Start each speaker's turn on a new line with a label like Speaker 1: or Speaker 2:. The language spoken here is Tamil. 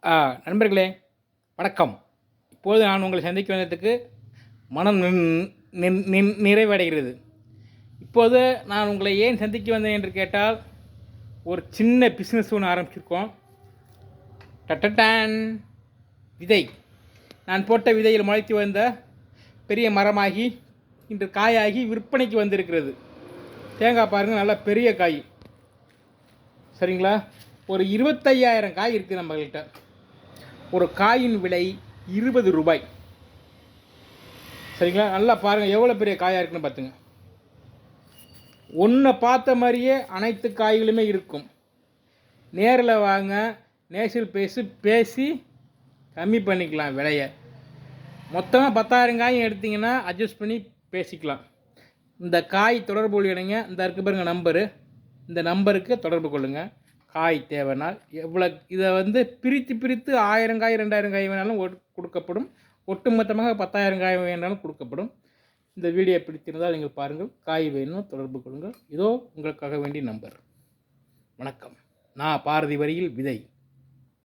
Speaker 1: நண்பர்களே வணக்கம். இப்போது நான் உங்களை சந்திக்க வந்ததுக்கு மனம் நிறைவடைகிறது. இப்போது நான் உங்களை ஏன் சந்திக்க வந்தேன் என்று கேட்டால், ஒரு சின்ன பிஸ்னஸ் ஒன்று ஆரம்பிச்சிருக்கோம். டட்டடான் விதை. நான் போட்ட விதையில் முளைத்து வந்த பெரிய மரமாகி இன்று காயாகி விற்பனைக்கு வந்திருக்கிறது. தேங்காய் பாருங்கள், நல்லா பெரிய காய். சரிங்களா? ஒரு 25,000 காய் இருக்குது நம்மகிட்ட. ஒரு காயின் விலை 20 ரூபாய். சரிங்களா? நல்லா பாருங்கள் எவ்வளோ பெரிய காயாக இருக்குன்னு பார்த்துங்க. ஒன்றை பார்த்த மாதிரியே அனைத்து காய்களுமே இருக்கும். நேரில் வாங்க, நேசில் பேசி கம்மி பண்ணிக்கலாம் விலையை. மொத்தமாக 10,000 காயும் எடுத்திங்கன்னா அட்ஜஸ்ட் பண்ணி பேசிக்கலாம். இந்த காய் தொடர்பு கொள்ளுங்க. இந்த இருக்கு பாருங்கள் நம்பரு, இந்த நம்பருக்கு தொடர்பு கொள்ளுங்கள். காய் தேவைனால் எவ்வளோ இதை பிரித்து 1000 காய் 2000 காய் வேணாலும் கொடுக்கப்படும். ஒட்டுமொத்தமாக 10,000 காய் வேணாலும் கொடுக்கப்படும். இந்த வீடியோ பிடித்திருந்தால் நீங்கள் பாருங்கள். காய் வேணும் தொடர்பு கொள்ளுங்கள். இதோ உங்களுக்காக வேண்டிய நம்பர். வணக்கம். நான் பாரதி வரியில் விதை.